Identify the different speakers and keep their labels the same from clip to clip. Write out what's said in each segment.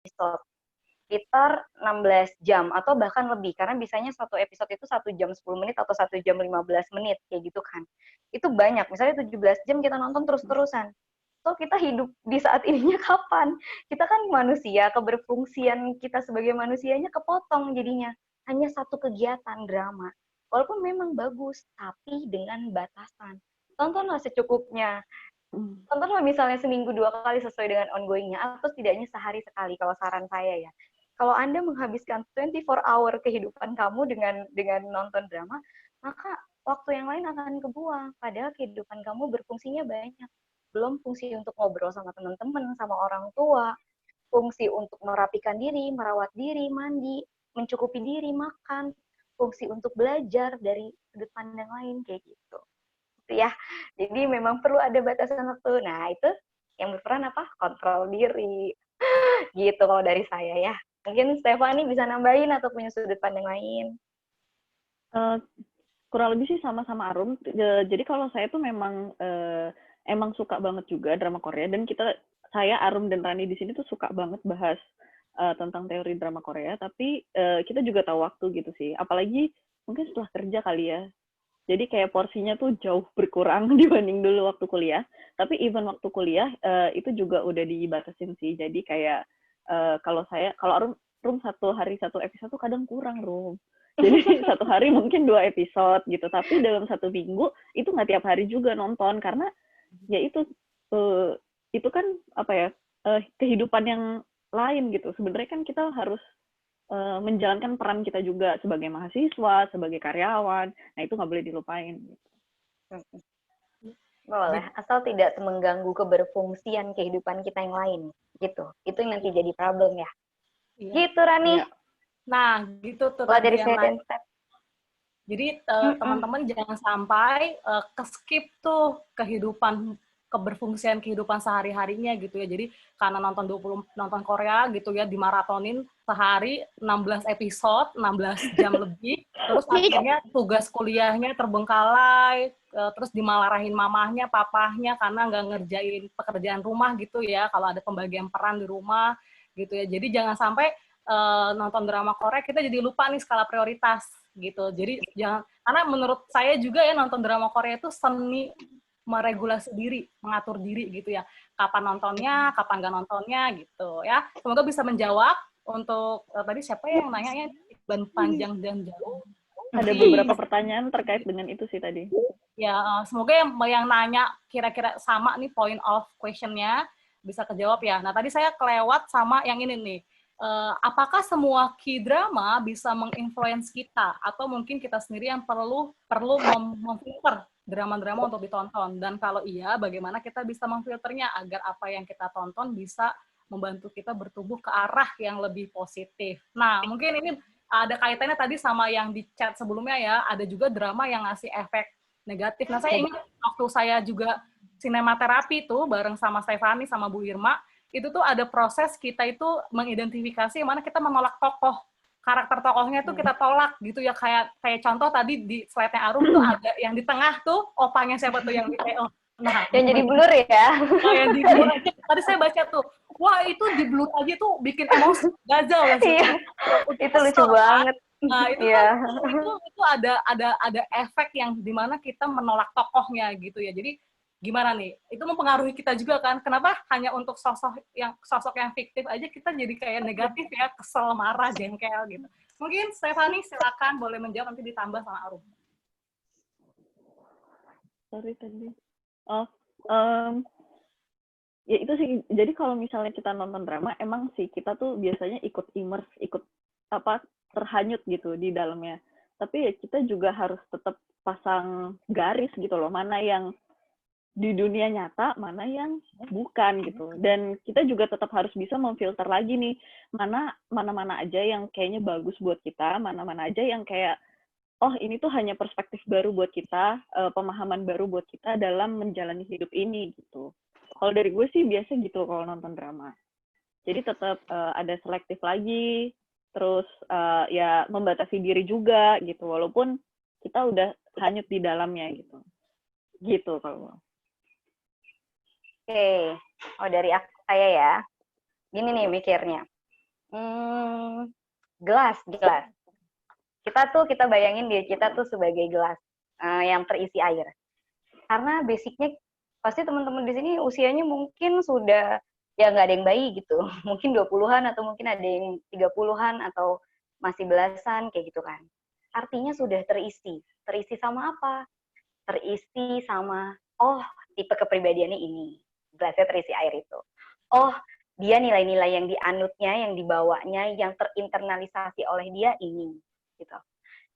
Speaker 1: episode sekitar 16 jam atau bahkan lebih, karena biasanya satu episode itu 1 jam 10 menit atau 1 jam 15 menit kayak gitu kan. Itu banyak, misalnya 17 jam kita nonton terus-terusan. So kita hidup di saat ininya kapan? Kita kan manusia, keberfungsian kita sebagai manusianya kepotong jadinya. Hanya satu kegiatan drama. Walaupun memang bagus, tapi dengan batasan. Tontonlah secukupnya. Tontonlah misalnya seminggu 2 kali sesuai dengan ongoing-nya, atau setidaknya sehari sekali kalau saran saya ya. Kalau Anda menghabiskan 24 hour kehidupan kamu dengan nonton drama, maka waktu yang lain akan kebuang. Padahal kehidupan kamu berfungsinya banyak. Belum fungsi untuk ngobrol sama teman-teman, sama orang tua, fungsi untuk merapikan diri, merawat diri, mandi, mencukupi diri, makan, fungsi untuk belajar dari sudut pandang lain, kayak gitu. Ya, jadi memang perlu ada batasan waktu. Nah, itu yang berperan apa? Kontrol diri. Gitu kalau dari saya ya. Mungkin Stefani bisa nambahin atau punya sudut pandang lain.
Speaker 2: Kurang lebih sih sama-sama Arum. Jadi kalau saya tuh memang emang suka banget juga drama Korea, dan saya Arum dan Rani di sini tuh suka banget bahas tentang teori drama Korea, tapi kita juga tahu waktu gitu sih. Apalagi mungkin setelah kerja kali ya. Jadi kayak porsinya tuh jauh berkurang dibanding dulu waktu kuliah. Tapi even waktu kuliah itu juga udah dibatasin sih. Jadi kayak kalau Rum satu hari satu episode tuh kadang kurang, Rum. Jadi satu hari mungkin 2 episode gitu. Tapi dalam satu minggu itu nggak tiap hari juga nonton, karena ya itu kan apa ya, kehidupan yang lain gitu. Sebenarnya kan kita harus menjalankan peran kita juga sebagai mahasiswa, sebagai karyawan. Nah, itu nggak boleh dilupain. Gitu.
Speaker 1: Boleh, asal tidak mengganggu keberfungsian kehidupan kita yang lain. Gitu. Itu yang nanti jadi problem ya. Iya. Gitu, Rani.
Speaker 3: Iya. Nah, gitu tuh
Speaker 1: tadi
Speaker 3: tadi
Speaker 1: yang lain.
Speaker 3: Jadi teman-teman jangan sampai ke-skip tuh keberfungsian kehidupan sehari-harinya gitu ya. Jadi karena nonton Korea gitu ya, dimaratonin sehari 16 episode, 16 jam lebih, terus akhirnya tugas kuliahnya terbengkalai, terus dimalarahin mamahnya, papahnya karena nggak ngerjain pekerjaan rumah gitu ya, kalau ada pembagian peran di rumah gitu ya. Jadi jangan sampai nonton drama Korea kita jadi lupa nih skala prioritas gitu. Jadi jangan, karena menurut saya juga ya nonton drama Korea itu seni meregulasi diri, mengatur diri gitu ya. Kapan nontonnya, kapan nggak nontonnya gitu ya. Semoga bisa menjawab untuk tadi siapa yang nanya ya, ban panjang dan jauh.
Speaker 2: Ada beberapa pertanyaan terkait dengan itu sih tadi.
Speaker 3: Ya, semoga yang nanya kira-kira sama nih point of question-nya bisa kejawab ya. Nah, tadi saya kelewat sama yang ini nih. Apakah semua K-drama bisa menginfluence kita atau mungkin kita sendiri yang perlu memfilter drama-drama untuk ditonton, dan kalau iya bagaimana kita bisa memfilternya agar apa yang kita tonton bisa membantu kita bertumbuh ke arah yang lebih positif. Nah, mungkin ini ada kaitannya tadi sama yang di chat sebelumnya ya, ada juga drama yang ngasih efek negatif. Nah, saya ingat waktu saya juga sinematerapi tuh bareng sama Stefani sama Bu Irma, itu tuh ada proses kita itu mengidentifikasi mana kita menolak tokoh, karakter tokohnya tuh kita tolak gitu ya, kayak contoh tadi di slide-nya Arum tuh ada yang di tengah tuh opanya siapa tuh yang di PO. Nah,
Speaker 1: yang jadi blur ya.
Speaker 3: Oh, yang di blur aja. Tadi saya baca tuh, wah itu di blur aja tuh bikin emosi, gazel ya sih.
Speaker 1: Iya. Itu lucu banget.
Speaker 3: Nah, itu kan itu ada efek yang dimana kita menolak tokohnya gitu ya. Jadi gimana nih? Itu mempengaruhi kita juga kan? Kenapa hanya untuk sosok yang fiktif aja kita jadi kayak negatif ya, kesel, marah, jengkel gitu. Mungkin Stefani silakan boleh menjawab, nanti ditambah sama Arum.
Speaker 2: Sorry tadi. Ya itu sih. Jadi kalau misalnya kita nonton drama, emang sih kita tuh biasanya ikut immerse, ikut terhanyut gitu di dalamnya. Tapi ya kita juga harus tetap pasang garis gitu loh, mana yang di dunia nyata, mana yang bukan gitu. Dan kita juga tetap harus bisa memfilter lagi nih, mana aja yang kayaknya bagus buat kita, mana aja yang kayak, oh ini tuh hanya perspektif baru buat kita, pemahaman baru buat kita dalam menjalani hidup ini gitu. Kalau dari gue sih biasa gitu kalau nonton drama. Jadi tetap ada selektif lagi, terus ya membatasi diri juga gitu, walaupun kita udah hanyut di dalamnya gitu. Gitu kalau.
Speaker 1: Oke, dari saya ya. Gini nih mikirnya. Hmm, gelas. Kita bayangin diri kita tuh sebagai gelas yang terisi air. Karena basicnya pasti teman-teman di sini usianya mungkin sudah ya nggak ada yang bayi gitu. Mungkin 20-an atau mungkin ada yang 30-an atau masih belasan kayak gitu kan. Artinya sudah terisi. Terisi sama apa? Terisi sama tipe kepribadiannya ini. Gelasnya terisi air itu. Oh, dia nilai-nilai yang dianutnya, yang dibawanya, yang terinternalisasi oleh dia ini gitu.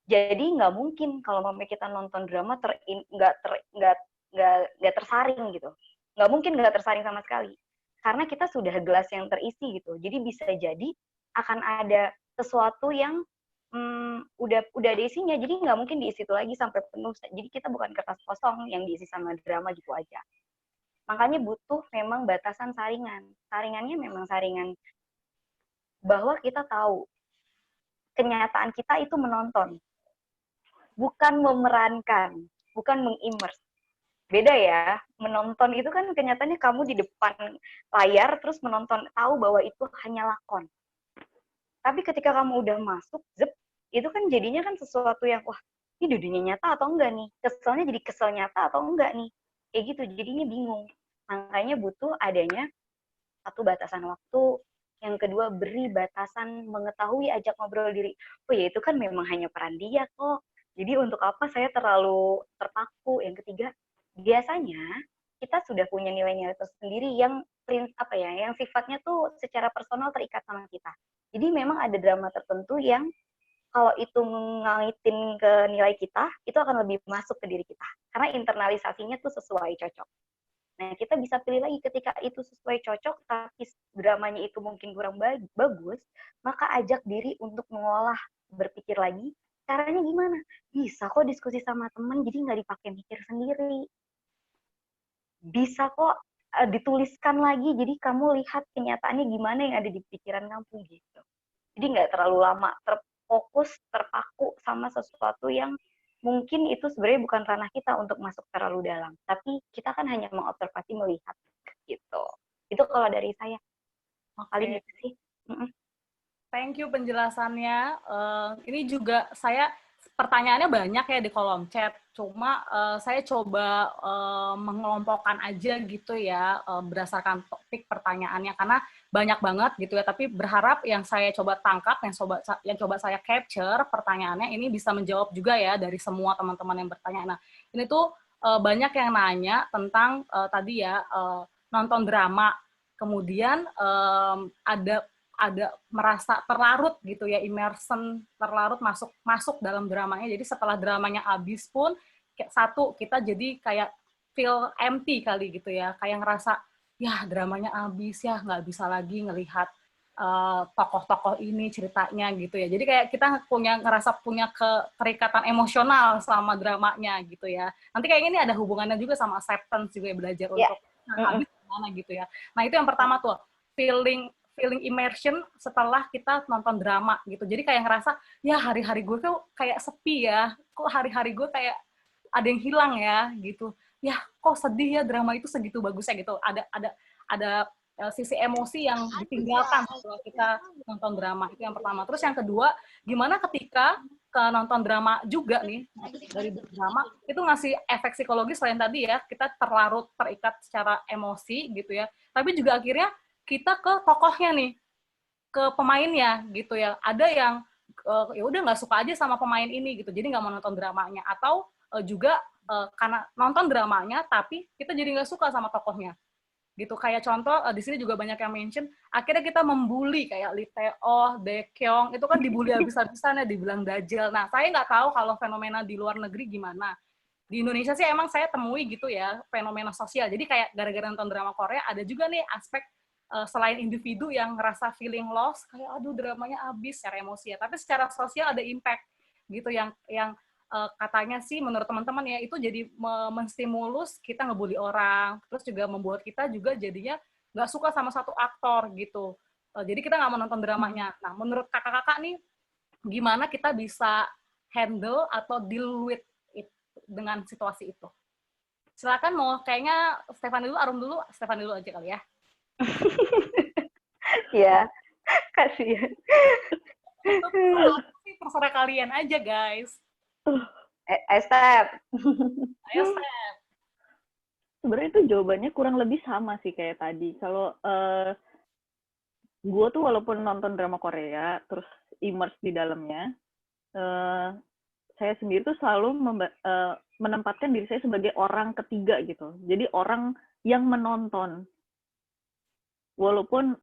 Speaker 1: Jadi nggak mungkin kalau mama kita nonton drama nggak tersaring gitu. Nggak mungkin nggak tersaring sama sekali. Karena kita sudah gelas yang terisi gitu. Jadi bisa jadi akan ada sesuatu yang udah ada isinya. Jadi nggak mungkin diisi itu lagi sampai penuh. Jadi kita bukan kertas kosong yang diisi sama drama gitu aja. Makanya butuh memang batasan saringan. Saringannya memang saringan bahwa kita tahu kenyataan kita itu menonton, bukan memerankan, bukan mengimers. Beda ya, menonton itu kan kenyataannya kamu di depan layar terus menonton, tahu bahwa itu hanya lakon. Tapi ketika kamu udah masuk, itu kan jadinya kan sesuatu yang, wah, ini dunia nyata atau enggak nih? Keselnya jadi kesel nyata atau enggak nih? Kayak gitu, jadinya bingung. Makanya butuh adanya satu batasan waktu, yang kedua beri batasan mengetahui, ajak ngobrol diri. Oh ya itu kan memang hanya peran dia kok. Jadi untuk apa saya terlalu terpaku? Yang ketiga, biasanya kita sudah punya nilai-nilai tersendiri yang yang sifatnya tuh secara personal terikat sama kita. Jadi memang ada drama tertentu yang kalau itu mengaitin ke nilai kita, itu akan lebih masuk ke diri kita. Karena internalisasinya tuh sesuai cocok. Nah, kita bisa pilih lagi ketika itu sesuai cocok, tapi dramanya itu mungkin kurang bagus, maka ajak diri untuk mengolah, berpikir lagi, caranya gimana? Bisa kok diskusi sama temen, jadi nggak dipakai mikir sendiri. Bisa kok dituliskan lagi, jadi kamu lihat kenyataannya gimana yang ada di pikiran kamu gitu. Jadi nggak terlalu lama terfokus, terpaku sama sesuatu yang mungkin itu sebenarnya bukan ranah kita untuk masuk terlalu dalam. Tapi kita kan hanya mengobservasi, melihat gitu. Itu kalau dari saya. Paling itu sih.
Speaker 3: Thank you penjelasannya. Ini juga pertanyaannya banyak ya di kolom chat. Cuma saya coba mengelompokkan aja gitu ya berdasarkan topik pertanyaannya karena banyak banget gitu ya. Tapi berharap yang saya coba tangkap, yang coba saya capture pertanyaannya ini bisa menjawab juga ya dari semua teman-teman yang bertanya. Nah, ini tuh banyak yang nanya tentang tadi ya nonton drama. Kemudian ada merasa terlarut gitu ya, immersion, terlarut masuk dalam dramanya. Jadi setelah dramanya habis pun satu kita jadi kayak feel empty kali gitu ya, kayak ngerasa ya dramanya habis ya, nggak bisa lagi ngelihat tokoh-tokoh ini ceritanya gitu ya. Jadi kayak kita ngerasa punya keterikatan emosional selama dramanya gitu ya. Nanti kayak ini ada hubungannya juga sama acceptance juga ya, belajar untuk habis gimana gitu ya. Nah itu yang pertama tuh, feeling immersion setelah kita nonton drama gitu. Jadi kayak ngerasa, ya hari-hari gue kok kayak sepi ya, kok hari-hari gue kayak ada yang hilang ya gitu. Ya kok sedih ya drama itu segitu bagusnya gitu. Ada sisi emosi yang ditinggalkan setelah kita nonton drama. Itu yang pertama. Terus yang kedua, gimana ketika ke nonton drama juga nih, dari drama, itu ngasih efek psikologis selain tadi ya, kita terlarut, terikat secara emosi gitu ya. Tapi juga akhirnya kita ke tokohnya nih, ke pemainnya gitu ya. Ada yang ya udah nggak suka aja sama pemain ini gitu, jadi nggak mau nonton dramanya. Atau juga karena nonton dramanya, tapi kita jadi nggak suka sama tokohnya. Gitu, kayak contoh di sini juga banyak yang mention, akhirnya kita membuli kayak Lee Tae-oh, Baekhyun, itu kan dibully habis-habisan ya, dibilang dajjal. Nah, saya nggak tahu kalau fenomena di luar negeri gimana. Di Indonesia sih emang saya temui gitu ya, fenomena sosial. Jadi kayak gara-gara nonton drama Korea, ada juga nih aspek selain individu yang ngerasa feeling loss, kayak aduh dramanya habis secara emosi ya, tapi secara sosial ada impact gitu yang katanya sih menurut teman-teman ya itu jadi menstimulus kita ngebully orang, terus juga membuat kita juga jadinya nggak suka sama satu aktor gitu. Jadi kita nggak mau nonton dramanya. Nah, menurut kakak-kakak nih, gimana kita bisa handle atau deal with it dengan situasi itu? Silakan mau kayaknya Stefan dulu, Arum dulu, Stefan dulu aja kali ya.
Speaker 1: Ya, Kasihan.
Speaker 3: Itu terserah kalian aja, guys.
Speaker 1: Step.
Speaker 3: Ayo, Steph.
Speaker 2: Sebenarnya itu jawabannya kurang lebih sama sih kayak tadi. Kalau gue tuh walaupun nonton drama Korea, terus immerse di dalamnya, saya sendiri tuh selalu menempatkan diri saya sebagai orang ketiga gitu. Jadi orang yang menonton. Walaupun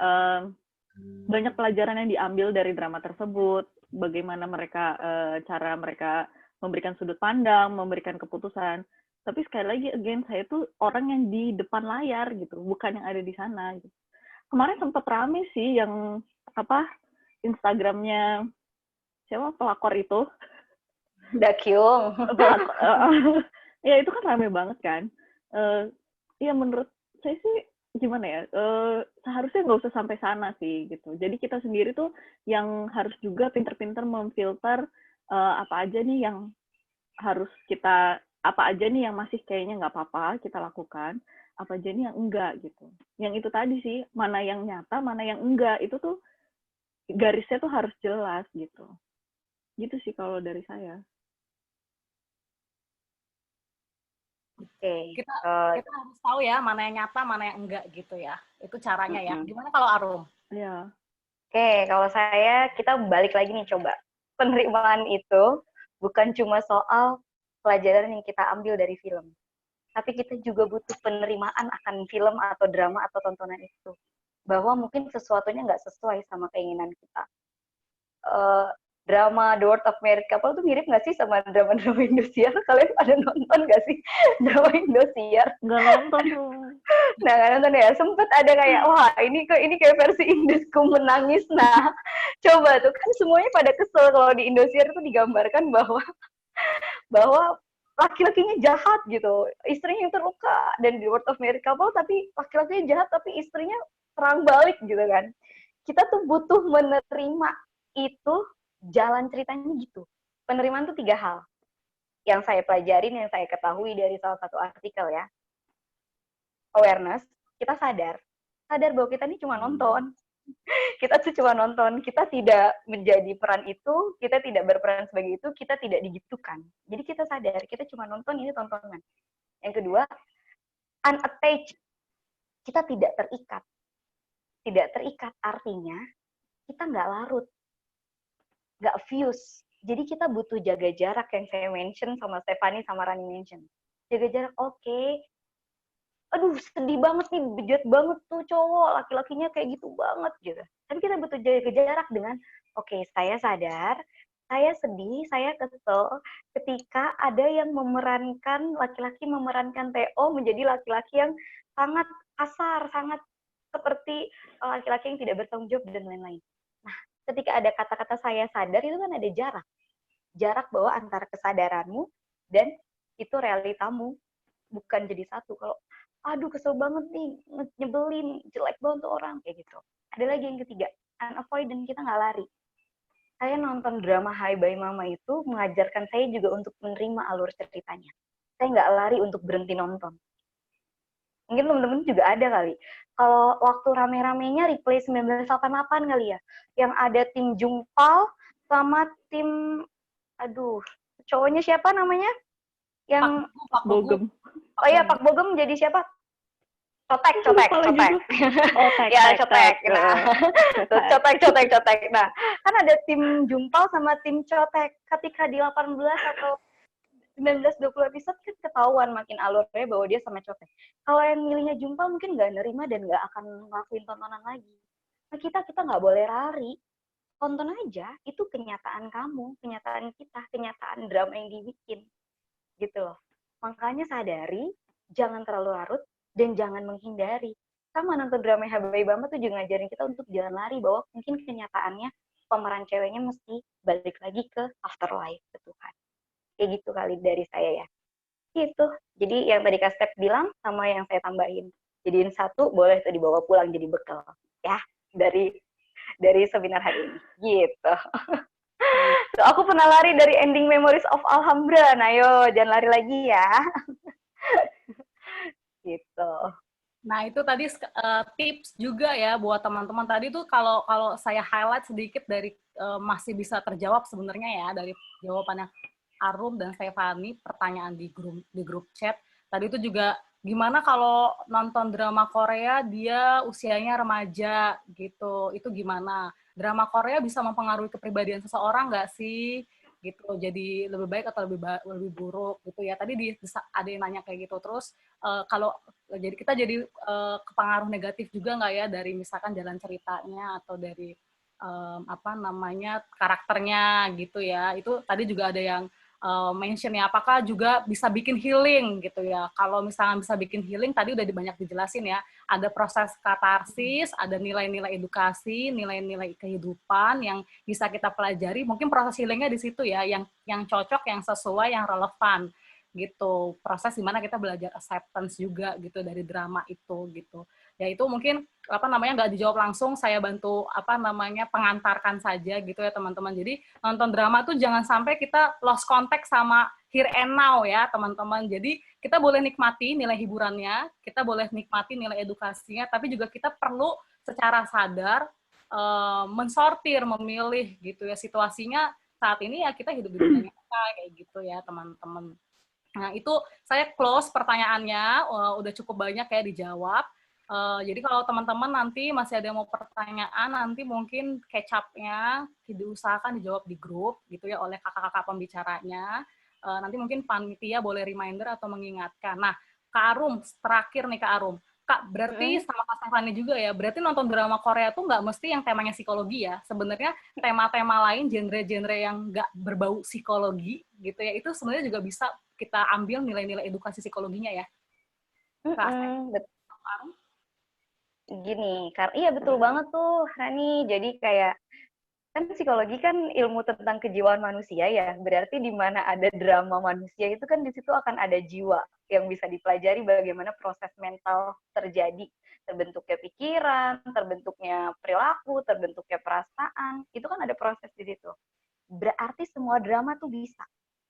Speaker 2: banyak pelajaran yang diambil dari drama tersebut, bagaimana mereka cara mereka memberikan sudut pandang, memberikan keputusan. Tapi sekali lagi, again, saya tuh orang yang di depan layar gitu, bukan yang ada di sana. Gitu. Kemarin sempat rame sih yang Instagramnya siapa pelakor itu?
Speaker 1: Dakyung.
Speaker 2: Ya itu kan rame banget kan. Ya menurut saya sih gimana ya, seharusnya nggak usah sampai sana sih gitu. Jadi kita sendiri tuh yang harus juga pinter-pinter memfilter apa aja nih yang harus kita, apa aja nih yang masih kayaknya nggak apa-apa kita lakukan, apa aja nih yang enggak gitu. Yang itu tadi sih, mana yang nyata, mana yang enggak, itu tuh garisnya tuh harus jelas gitu. Gitu sih kalau dari saya.
Speaker 1: Oke.
Speaker 3: Kita harus tahu ya mana yang nyata, mana yang enggak gitu ya. Itu caranya ya. Gimana kalau Arum?
Speaker 2: Iya.
Speaker 1: Oke, kalau saya, kita balik lagi nih coba. Penerimaan itu bukan cuma soal pelajaran yang kita ambil dari film. Tapi kita juga butuh penerimaan akan film atau drama atau tontonan itu. Bahwa mungkin sesuatunya nggak sesuai sama keinginan kita. Drama The World of Married Couple tuh mirip nggak sih sama drama-drama Indosiar? Kalian pada nonton nggak sih drama Indosiar?
Speaker 2: Nggak nonton tuh.
Speaker 1: Nah, nggak nonton ya. Sempet ada kayak, wah ini kayak versi Indosku menangis. Nah, coba tuh kan semuanya pada kesel kalau di Indosiar itu digambarkan bahwa laki-lakinya jahat gitu, istrinya yang terluka, dan di World of Married Couple tapi laki-lakinya jahat tapi istrinya serang balik gitu kan. Kita tuh butuh menerima itu, jalan ceritanya gitu. Penerimaan tuh 3 hal yang saya pelajarin, yang saya ketahui dari salah satu artikel ya. Awareness, kita sadar bahwa kita ini cuma nonton. Kita tuh cuma nonton, kita tidak menjadi peran itu, kita tidak berperan sebagai itu, kita tidak digitukan. Jadi kita sadar, kita cuma nonton, ini tontonan. Yang kedua, unattached, kita tidak terikat. Tidak terikat artinya, kita nggak larut, nggak fuse. Jadi kita butuh jaga jarak yang saya mention sama Stephanie sama Rani mention. Jaga jarak, oke. Aduh sedih banget nih, bejat banget tuh cowok, laki-lakinya kayak gitu banget gitu. Tapi kita butuh jaga jarak dengan, oke, saya sadar, saya sedih, saya kesel ketika ada yang memerankan, laki-laki memerankan Theo menjadi laki-laki yang sangat kasar, sangat seperti laki-laki yang tidak bertanggung jawab dan lain-lain. Nah, ketika ada kata-kata saya sadar, itu kan ada jarak. Jarak bahwa antara kesadaranmu dan itu realitamu, bukan jadi satu. Kalau aduh kesel banget nih, nyebelin, jelek banget tuh orang, kayak gitu. Ada lagi yang ketiga, unavoidant, kita nggak lari. Saya nonton drama Hai Bye Mama itu mengajarkan saya juga untuk menerima alur ceritanya. Saya nggak lari untuk berhenti nonton. Mungkin teman-teman juga ada kali. Kalau waktu rame-ramenya replay 1988 kali ya, yang ada tim Jungpal sama tim, aduh, cowoknya siapa namanya? Yang
Speaker 3: Pak
Speaker 2: Bogem.
Speaker 1: Oh iya, Pak Bogem jadi siapa? Cotek. Ya, Cotek. Nah, Cotek. Nah, kan ada tim Jumpal sama tim Cotek. Ketika di 18 atau 19-20 episode kan ketahuan makin alurnya bahwa dia sama Cotek. Kalau yang milihnya Jumpal mungkin nggak nerima dan nggak akan ngelakuin tontonan lagi. Nah, kita nggak boleh lari. Tonton aja, itu kenyataan kamu, kenyataan kita, kenyataan drama yang dibikin. Gitu loh. Makanya sadari, jangan terlalu larut, dan jangan menghindari. Sama nonton drama Hai Bye Mama tuh juga ngajarin kita untuk jangan lari, bahwa mungkin kenyataannya pemeran ceweknya mesti balik lagi ke afterlife, ke Tuhan. Kayak gitu kali dari saya ya. Gitu. Jadi yang tadi Kak Step bilang, sama yang saya tambahin. Jadiin satu, boleh tuh dibawa pulang jadi bekal. Ya, dari seminar hari ini. Gitu. Tuh, aku pernah lari dari ending Memories of Alhambra. Nah, ayo jangan lari lagi ya. Gitu.
Speaker 3: Nah, itu tadi tips juga ya buat teman-teman. Tadi tuh kalau kalau saya highlight sedikit dari masih bisa terjawab sebenarnya ya dari jawabannya Arum dan Stefani, pertanyaan di grup chat. Tadi itu juga gimana kalau nonton drama Korea dia usianya remaja gitu. Itu gimana? Drama Korea bisa mempengaruhi kepribadian seseorang nggak sih? Gitu. Jadi lebih baik atau lebih buruk gitu ya. Tadi ada yang nanya kayak gitu. Terus kalau jadi kita jadi kepengaruh negatif juga nggak ya dari misalkan jalan ceritanya atau dari apa namanya karakternya gitu ya. Itu tadi juga ada yang mention ya, apakah juga bisa bikin healing gitu ya. Kalau misalnya bisa bikin healing, tadi udah banyak dijelasin ya. Ada proses katarsis, ada nilai-nilai edukasi, nilai-nilai kehidupan yang bisa kita pelajari. Mungkin proses healingnya di situ ya, yang cocok, yang sesuai, yang relevan gitu. Proses dimana kita belajar acceptance juga gitu dari drama itu gitu. Ya itu mungkin apa namanya nggak dijawab langsung, saya bantu apa namanya pengantarkan saja gitu ya teman-teman. Jadi nonton drama tuh jangan sampai kita lost contact sama here and now ya teman-teman. Jadi kita boleh nikmati nilai hiburannya, kita boleh nikmati nilai edukasinya, tapi juga kita perlu secara sadar mensortir, memilih gitu ya situasinya saat ini ya kita hidup di dunia nyata kayak gitu ya teman-teman. Nah, itu saya close pertanyaannya, udah cukup banyak ya dijawab. Jadi kalau teman-teman nanti masih ada yang mau pertanyaan, nanti mungkin catch up-nya diusahakan dijawab di grup gitu ya oleh kakak-kakak pembicaranya. Nanti mungkin panitia boleh reminder atau mengingatkan. Nah, Kak Arum, terakhir nih Kak Arum. Kak, berarti sama Kak Stefani juga ya, berarti nonton drama Korea tuh nggak mesti yang temanya psikologi ya. Sebenarnya tema-tema lain, genre-genre yang nggak berbau psikologi gitu ya, itu sebenarnya juga bisa kita ambil nilai-nilai edukasi psikologinya ya. Kak Asep,
Speaker 1: Gini, karena iya betul banget tuh, Rani. Jadi kayak kan psikologi kan ilmu tentang kejiwaan manusia ya. Berarti di mana ada drama manusia itu kan di situ akan ada jiwa yang bisa dipelajari bagaimana proses mental terjadi, terbentuknya pikiran, terbentuknya perilaku, terbentuknya perasaan. Itu kan ada proses di situ. Berarti semua drama tuh bisa.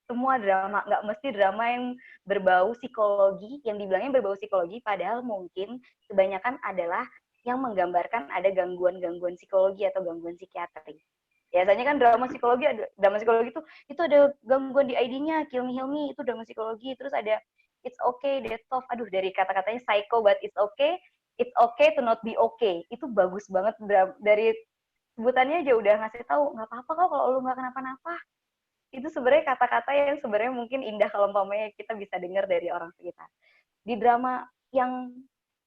Speaker 1: Semua drama, nggak mesti drama yang berbau psikologi, yang dibilangnya berbau psikologi, padahal mungkin kebanyakan adalah yang menggambarkan ada gangguan-gangguan psikologi atau gangguan psikiatri. Biasanya kan drama psikologi itu ada gangguan di ID-nya, Kill Me Heal Me, itu drama psikologi, terus ada It's Okay, That's Tough, aduh dari kata-katanya psycho but it's okay to not be okay, itu bagus banget dari sebutannya aja udah ngasih tahu nggak apa-apa kok kalau lu nggak kenapa-napa. Itu sebenarnya kata-kata yang sebenarnya mungkin indah kalau umpamanya kita bisa dengar dari orang sekitar. Di drama yang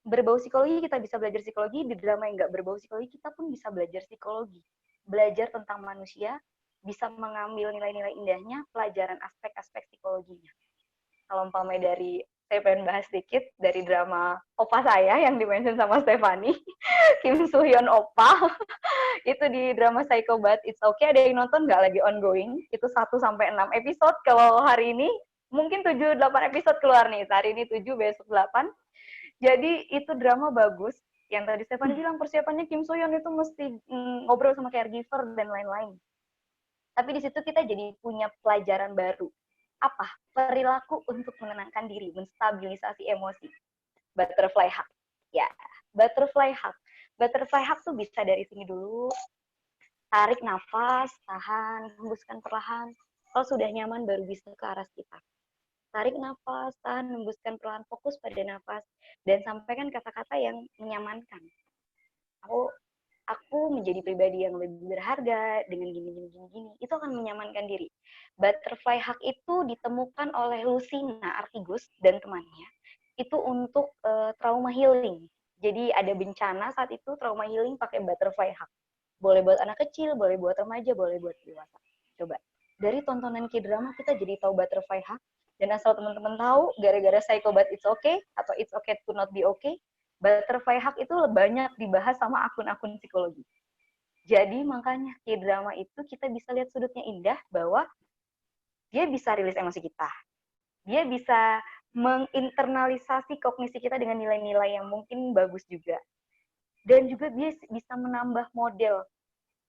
Speaker 1: berbau psikologi kita bisa belajar psikologi, di drama yang nggak berbau psikologi kita pun bisa belajar psikologi. Belajar tentang manusia, bisa mengambil nilai-nilai indahnya, pelajaran aspek-aspek psikologinya. Kalau umpamanya dari saya pengen bahas sedikit dari drama Opa saya yang dimention sama Stefani, Kim Soo Hyun Opa, itu di drama Psycho But It's Okay, ada yang nonton nggak lagi ongoing? Itu 1-6 episode, kalau hari ini mungkin 7-8 episode keluar nih, hari ini 7, besok 8. Jadi itu drama bagus, yang tadi Stefani bilang persiapannya Kim Soo Hyun itu mesti ngobrol sama caregiver dan lain-lain. Tapi di situ kita jadi punya pelajaran baru. Apa? Perilaku untuk menenangkan diri, menstabilisasi emosi. Butterfly hug. Ya, butterfly hug. Butterfly hug tuh bisa dari sini dulu. Tarik nafas, tahan, hembuskan perlahan. Kalau sudah nyaman baru bisa ke arah sekitar. Tarik nafas, tahan, hembuskan perlahan, fokus pada nafas. Dan sampaikan kata-kata yang menyamankan. Aku menjadi pribadi yang lebih berharga dengan gini. Itu akan menyamankan diri. Butterfly hug itu ditemukan oleh Lucina Artigus dan temannya. Itu untuk trauma healing. Jadi ada bencana saat itu, trauma healing pakai butterfly hug. Boleh buat anak kecil, boleh buat remaja, boleh buat dewasa. Coba. Dari tontonan K-drama kita jadi tahu butterfly hug. Dan asal teman-teman tahu, gara-gara Psycho But It's Okay, atau It's Okay to Not Be Okay, butterfly hug itu banyak dibahas sama akun-akun psikologi. Jadi makanya K-drama itu kita bisa lihat sudutnya indah bahwa dia bisa rilis emosi kita. Dia bisa menginternalisasi kognisi kita dengan nilai-nilai yang mungkin bagus juga. Dan juga dia bisa menambah model,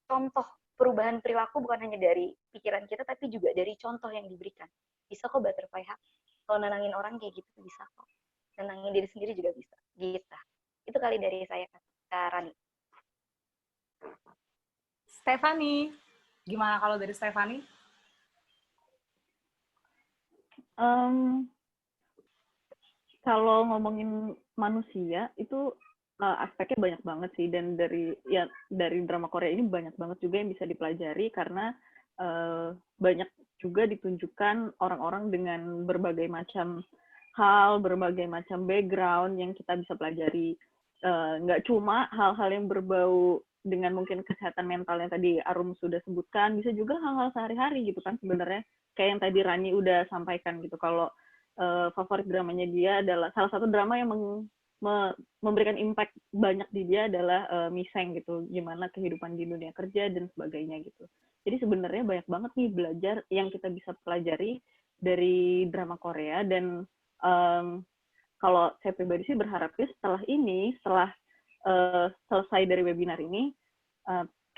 Speaker 1: contoh perubahan perilaku bukan hanya dari pikiran kita, tapi juga dari contoh yang diberikan. Bisa kok butterfly hug. Kalau nenangin orang kayak gitu bisa kok. Nenangin diri sendiri juga bisa. Gitu. Itu kali dari saya, Kak Rani.
Speaker 3: Stephanie, gimana kalau dari Stephanie?
Speaker 2: Kalau ngomongin manusia itu aspeknya banyak banget sih, dan dari drama Korea ini banyak banget juga yang bisa dipelajari karena banyak juga ditunjukkan orang-orang dengan berbagai macam hal, berbagai macam background yang kita bisa pelajari. Nggak cuma hal-hal yang berbau dengan mungkin kesehatan mental yang tadi Arum sudah sebutkan, bisa juga hal-hal sehari-hari gitu kan sebenarnya, kayak yang tadi Rani udah sampaikan gitu. Kalau favorit dramanya dia adalah salah satu drama yang memberikan impact banyak di dia adalah Miseng gitu, gimana kehidupan di dunia kerja dan sebagainya gitu. Jadi sebenarnya banyak banget nih belajar yang kita bisa pelajari dari drama Korea, dan kalau saya pribadi sih berharapnya setelah selesai dari webinar ini,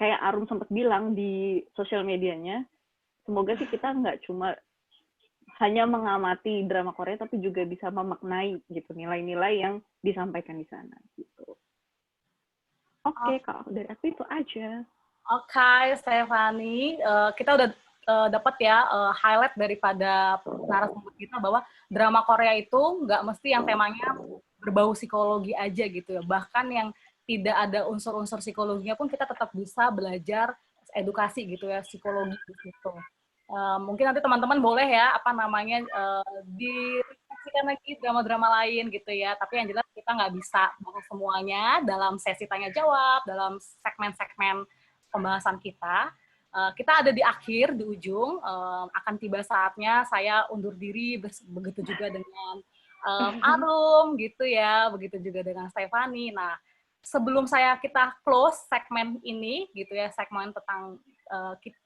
Speaker 2: kayak Arum sempat bilang di sosial medianya, semoga sih kita nggak cuma hanya mengamati drama Korea, tapi juga bisa memaknai gitu nilai-nilai yang disampaikan di sana gitu. Oke, kalau dari aku itu aja.
Speaker 3: Oke, Stephanie, kita udah dapat ya highlight daripada narasumber kita bahwa drama Korea itu nggak mesti yang temanya berbau psikologi aja gitu ya. Bahkan yang tidak ada unsur-unsur psikologinya pun kita tetap bisa belajar edukasi gitu ya, psikologi di situ. Mungkin nanti teman-teman boleh ya direfleksikan lagi drama-drama lain gitu ya. Tapi yang jelas kita nggak bisa bahas semuanya dalam sesi tanya jawab, dalam segmen-segmen pembahasan kita. Kita ada di akhir, di ujung. Akan tiba saatnya saya undur diri, begitu juga dengan Arum gitu ya, begitu juga dengan Stephanie. Nah, sebelum kita close segmen ini gitu ya, segmen tentang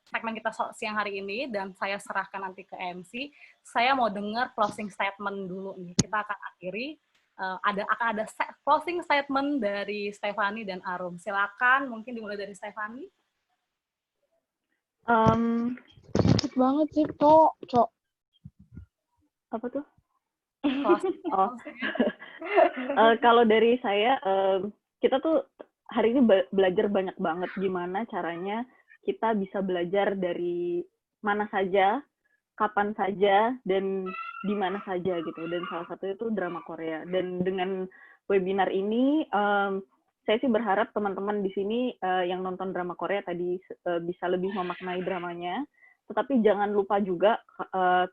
Speaker 3: segmen kita siang hari ini, dan saya serahkan nanti ke MC, saya mau dengar closing statement dulu nih. Kita akan akhiri, akan ada closing statement dari Stephanie dan Arum. Silakan, mungkin dimulai dari Stephanie.
Speaker 4: Sakit banget sih, Cok.
Speaker 2: Apa tuh? Kalau dari saya, kita tuh hari ini belajar banyak banget gimana caranya kita bisa belajar dari mana saja, kapan saja, dan di mana saja gitu. Dan salah satu itu drama Korea. Dan dengan webinar ini, saya sih berharap teman-teman di sini yang nonton drama Korea tadi bisa lebih memaknai dramanya. Tetapi jangan lupa juga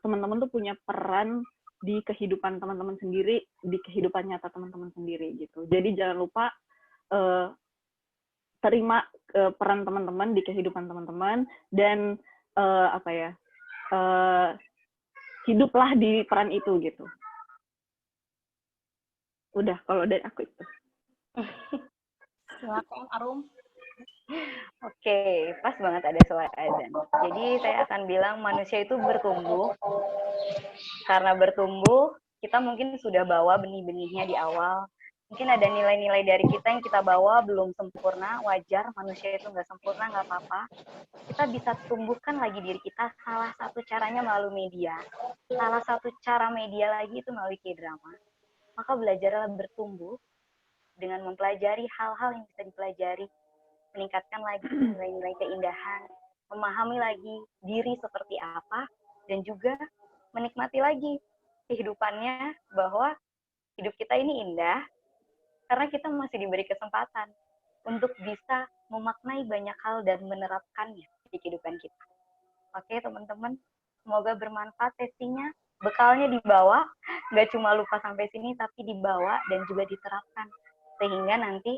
Speaker 2: teman-teman tuh punya peran di kehidupan teman-teman sendiri, di kehidupan nyata teman-teman sendiri gitu. Jadi jangan lupa terima peran teman-teman di kehidupan teman-teman, dan hiduplah di peran itu gitu. Udah, kalau dari aku itu.
Speaker 3: Silakan, Arum.
Speaker 1: Oke, pas banget ada suara azan. Jadi saya akan bilang manusia itu bertumbuh. Karena bertumbuh, kita mungkin sudah bawa benih-benihnya di awal. Mungkin ada nilai-nilai dari kita yang kita bawa belum sempurna, wajar, manusia itu nggak sempurna, nggak apa-apa. Kita bisa tumbuhkan lagi diri kita, salah satu caranya melalui media. Salah satu cara media lagi itu melalui K-drama. Maka belajarlah bertumbuh dengan mempelajari hal-hal yang bisa dipelajari, meningkatkan lagi nilai-nilai keindahan, memahami lagi diri seperti apa, dan juga menikmati lagi kehidupannya, bahwa hidup kita ini indah, karena kita masih diberi kesempatan untuk bisa memaknai banyak hal dan menerapkannya di kehidupan kita. Oke teman-teman, semoga bermanfaat sesinya, bekalnya dibawa, nggak cuma lupa sampai sini, tapi dibawa dan juga diterapkan, sehingga nanti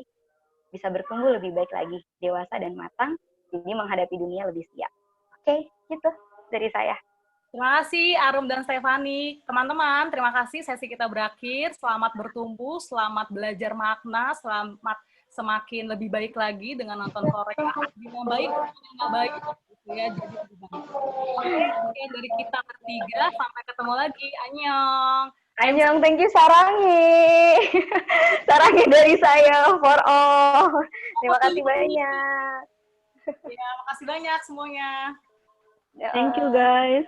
Speaker 1: bisa bertumbuh lebih baik lagi, dewasa dan matang, jadi menghadapi dunia lebih siap. Oke, gitu dari saya.
Speaker 3: Terima kasih Arum dan Stephanie. Teman-teman, terima kasih, sesi kita berakhir. Selamat bertumbuh, selamat belajar makna, selamat semakin lebih baik lagi dengan nonton Korea. Yang baik, yang nggak baik, gitu ya, jadi lebih baik. Oke, sekian dari kita bertiga. Sampai ketemu lagi. Annyeong.
Speaker 1: Annyeong, thank you Sarangi. Sarangi dari saya for all. Terima kasih banyak.
Speaker 3: Ya, makasih banyak semuanya.
Speaker 2: Thank you guys.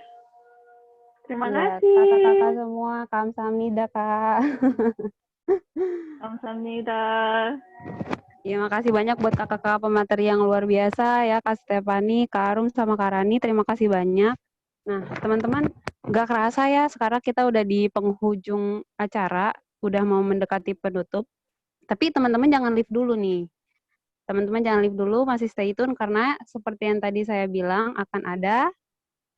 Speaker 2: Terima
Speaker 4: Ya,
Speaker 2: kasih.
Speaker 4: kakak-kakak semua, kamsahamnida, Kak.
Speaker 2: Kamsahamnida.
Speaker 4: Ya, makasih banyak buat kakak-kakak pemateri yang luar biasa ya, Kak Stefani, Kak Arum, sama Kak Rani. Terima kasih banyak. Nah, teman-teman, nggak kerasa ya, sekarang kita udah di penghujung acara, udah mau mendekati penutup. Tapi teman-teman jangan leave dulu nih. Teman-teman jangan leave dulu, masih stay tune karena seperti yang tadi saya bilang akan ada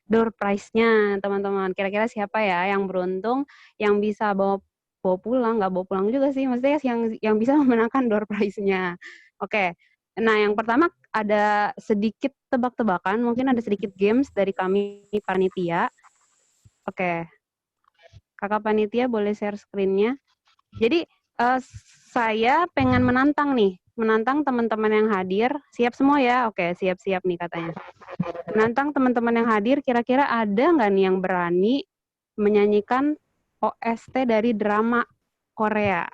Speaker 4: door prize-nya, teman-teman. Kira-kira siapa ya yang beruntung, yang bisa bawa bawa pulang, nggak bawa pulang juga sih, maksudnya yang bisa memenangkan door prize-nya. Oke. Nah, yang pertama ada sedikit tebak-tebakan, mungkin ada sedikit games dari kami panitia. Oke. Kakak panitia boleh share screen-nya. Jadi saya pengen menantang teman-teman yang hadir. Siap semua ya? Oke, siap-siap nih katanya. Menantang teman-teman yang hadir, kira-kira ada nggak nih yang berani menyanyikan OST dari drama Korea?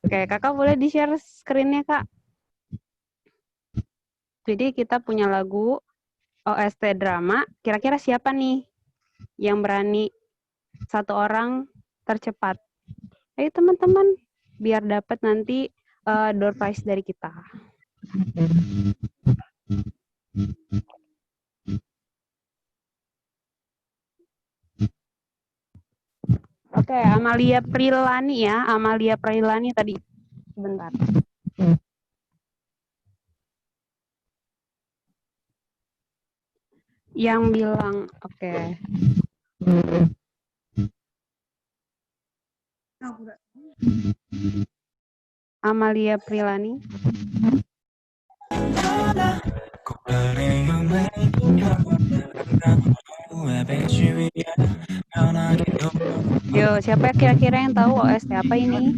Speaker 4: Oke, kakak boleh di-share screen-nya, Kak? Jadi kita punya lagu OST drama, kira-kira siapa nih yang berani satu orang tercepat? Ayo teman-teman, biar dapat nanti door prize dari kita. Oke, Amalia Prilani ya, Amalia Prilani tadi. Sebentar. Yang bilang, oke. Amalia Prilani. Yo, siapa kira-kira yang tahu OST apa ini?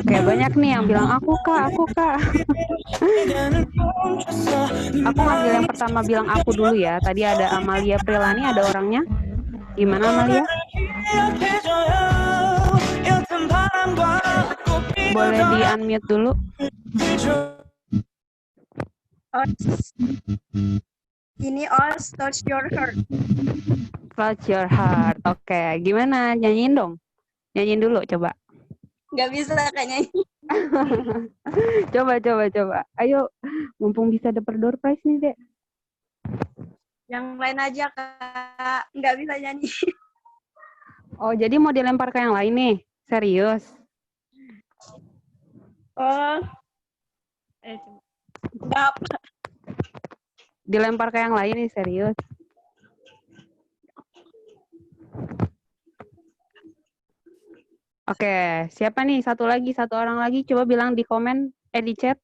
Speaker 4: Oke, banyak nih yang bilang aku kak. Aku ngambil yang pertama bilang aku dulu ya. Tadi ada Amalia Prilani, ada orangnya. Gimana Amalia? Boleh di-unmute dulu.
Speaker 5: Ini all touch your heart.
Speaker 4: Touch your heart. Oke, gimana? Nyanyiin dong. Nyanyiin dulu, coba.
Speaker 5: Nggak bisa kayaknya.
Speaker 4: Coba. Ayo, mumpung bisa dapat door prize nih, Dek.
Speaker 5: Yang lain aja, Kak. Nggak bisa nyanyi.
Speaker 4: Oh, jadi mau dilempar ke yang lain nih? Serius?
Speaker 5: Oh. Nggak.
Speaker 4: Dilempar ke yang lain nih, serius? Oke, siapa nih? Satu orang lagi. Coba bilang di komen, di chat.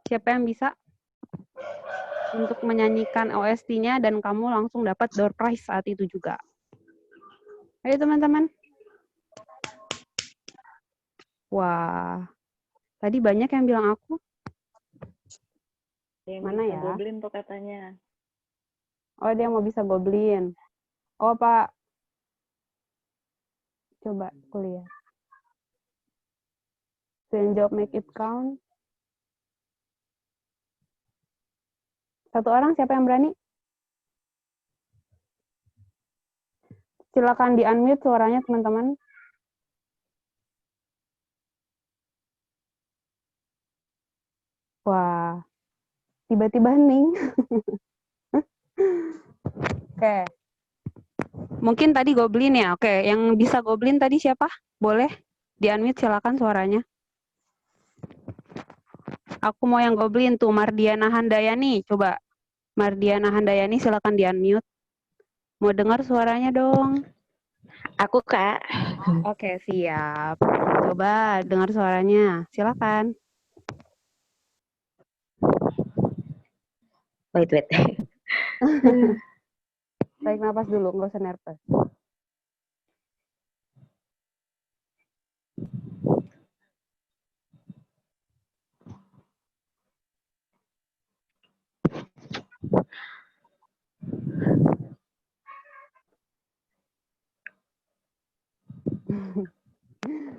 Speaker 4: Siapa yang bisa untuk menyanyikan OST-nya dan kamu langsung dapat door prize saat itu juga. Ayo teman-teman. Wah, tadi banyak yang bilang aku. Mana ya?
Speaker 2: Goblin tuh katanya.
Speaker 4: Oh, dia mau bisa goblin. Oh, Pak. Coba kuliah. Job make it count. Satu orang, siapa yang berani? Silakan di-unmute suaranya, teman-teman. Wah, tiba-tiba hening. Oke. Mungkin tadi goblin ya. Oke, yang bisa goblin tadi siapa? Boleh di-unmute, silakan suaranya. Aku mau yang goblin tuh, Mardiana Handayani. Coba, Mardiana Handayani silakan di-unmute. Mau dengar suaranya dong.
Speaker 6: Aku, Kak.
Speaker 4: Oke, siap. Coba dengar suaranya. Silakan.
Speaker 6: Wait.
Speaker 4: Tarik nafas dulu, nggak usah nervous.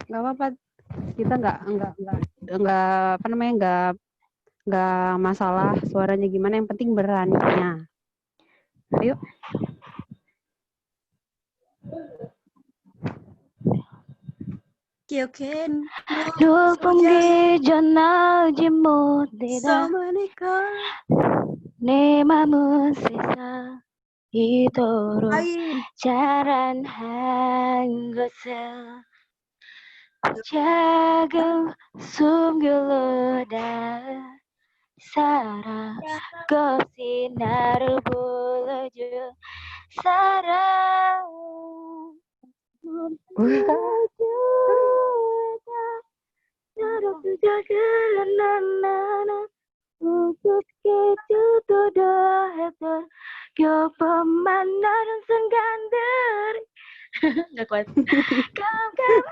Speaker 4: Nggak apa-apa. Kita nggak apa namanya, nggak Nggak masalah suaranya gimana, yang penting beraninya. Ayo.
Speaker 5: Kyoken
Speaker 6: 루풍기 전나지 못해다
Speaker 5: Somanika
Speaker 6: 내 맘은 세상 이토록
Speaker 5: lain.
Speaker 6: 자란한 것은 작은 숨결로다 사랑 것이 나를 불러줘 사랑 나를 부탁을 나나 웃게 tuduh Coba dalam senggandir nggak kuat kau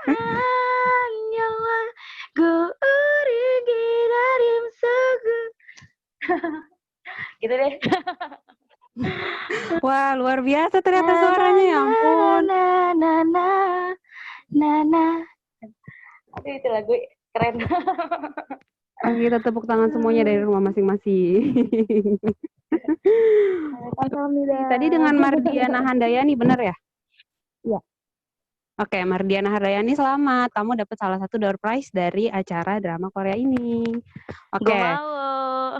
Speaker 6: hanyalah geringgi dari segu gitu deh.
Speaker 4: Wah, luar biasa ternyata suaranya, ya ampun.
Speaker 6: Aduh, itu lagu keren.
Speaker 4: Kita tepuk tangan semuanya dari rumah masing-masing. Tadi dengan Mardiana Handayani, benar ya?
Speaker 6: Iya.
Speaker 4: Oke, Mardiana Handayani, selamat. Kamu dapat salah satu door prize dari acara drama Korea ini. Oke.
Speaker 6: Gue mau.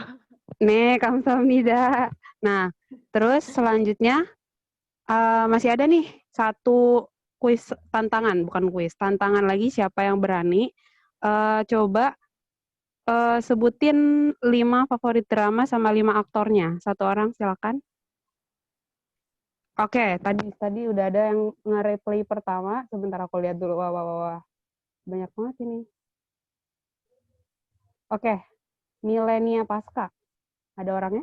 Speaker 4: Nih, kamsahamnida. Nah, terus selanjutnya masih ada nih satu kuis tantangan, bukan kuis, tantangan lagi, siapa yang berani. Coba sebutin 5 favorit drama sama 5 aktornya. Satu orang, silakan. Oke, tadi udah ada yang nge-replay pertama. Sebentar aku lihat dulu. Wah. Banyak banget ini. Oke, Milenia Pasca. Ada orangnya?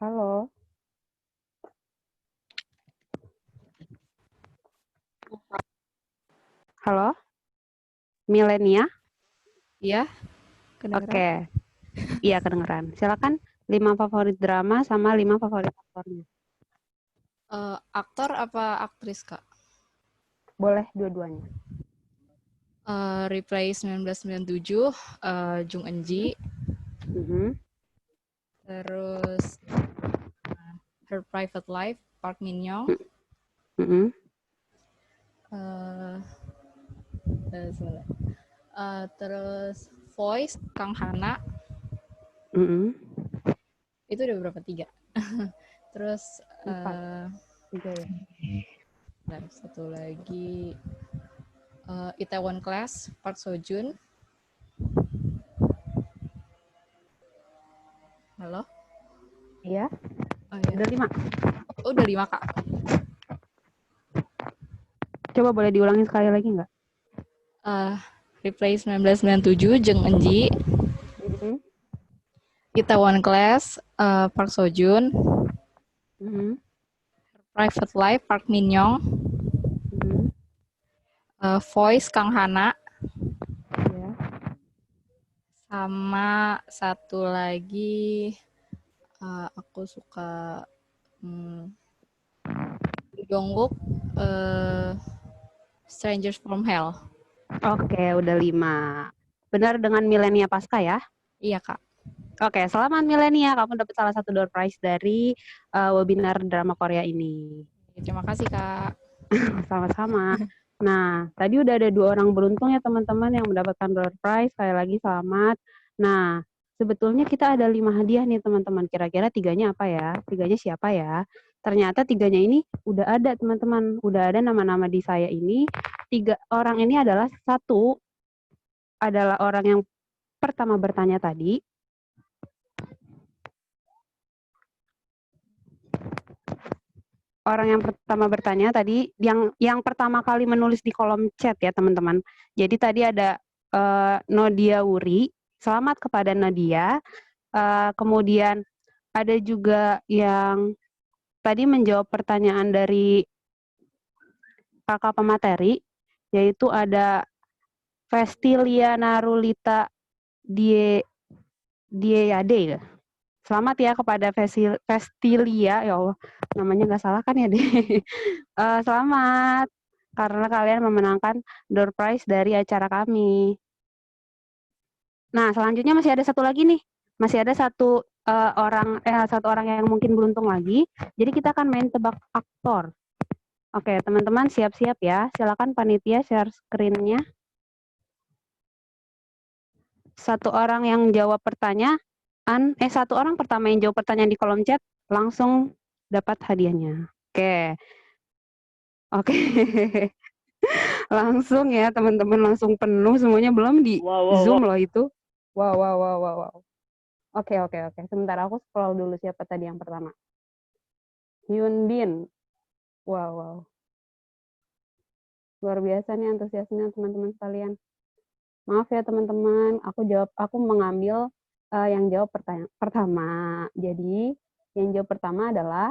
Speaker 4: Halo. Halo? Milenia?
Speaker 7: Iya,
Speaker 4: Oke. Iya, kedengeran. Silakan 5 favorit drama sama 5 favorit aktornya.
Speaker 7: Aktor apa aktris, Kak?
Speaker 4: Boleh dua-duanya.
Speaker 7: Replay 1997, Jung Eun-ji. Terus Her Private Life, Park Min Young. Terus Voice, Kang Hana. Itu udah berapa? 3. Terus
Speaker 4: 3 ya.
Speaker 7: dan satu lagi Itaewon Class, Park Seo Joon. Halo?
Speaker 4: Iya.
Speaker 7: Oh, iya.
Speaker 4: Udah 5.
Speaker 7: Oh, udah 5, Kak.
Speaker 4: Coba boleh diulangi sekali lagi nggak?
Speaker 7: Replay 1997, Jung Eun-ji. Itaewon Class, Park Seo Joon. Private Life, Park Min Young. Voice, Kang Hana.
Speaker 4: Ya.
Speaker 7: Sama satu lagi, aku suka Jungkook, Strangers from Hell.
Speaker 4: Oke, udah 5. Benar dengan Milenia Pasca ya?
Speaker 7: Iya, Kak.
Speaker 4: Oke, selamat Milenia. Kamu dapat salah satu door prize dari webinar drama Korea ini.
Speaker 7: Terima kasih, Kak.
Speaker 4: Sama-sama. Nah, tadi udah ada 2 orang beruntung ya teman-teman yang mendapatkan door prize. Sekali lagi selamat. Nah, sebetulnya kita ada 5 hadiah nih teman-teman. Kira-kira 3-nya apa ya? 3-nya siapa ya? Ternyata 3-nya ini udah ada teman-teman. Udah ada nama-nama di saya ini. 3 orang ini adalah, satu adalah orang yang pertama bertanya tadi. Orang yang pertama bertanya tadi, yang pertama kali menulis di kolom chat ya teman-teman. Jadi tadi ada Nodia Wuri, selamat kepada Nadia. Kemudian ada juga yang tadi menjawab pertanyaan dari kakak pemateri, yaitu ada Vestilia Narulita Dieyade. Selamat ya kepada Vestilia, ya Allah, namanya nggak salah kan ya deh. Selamat. karena kalian memenangkan door prize dari acara kami. Nah, selanjutnya masih ada satu lagi nih. Masih ada satu orang yang mungkin beruntung lagi. Jadi kita akan main tebak aktor. Oke, teman-teman siap-siap ya. Silakan panitia share screen-nya. Satu orang yang jawab pertanyaan, satu orang pertama yang jawab pertanyaan di kolom chat langsung dapat hadiahnya. Oke. Oke. Langsung ya, teman-teman, langsung penuh semuanya, belum di Zoom loh itu. Wow. Oke. Sebentar, aku scroll dulu siapa tadi yang pertama. Hyun Bin. Wow. Luar biasa nih antusiasnya teman-teman sekalian. Maaf ya teman-teman, aku mengambil yang jawab pertanyaan pertama. Jadi, yang jawab pertama adalah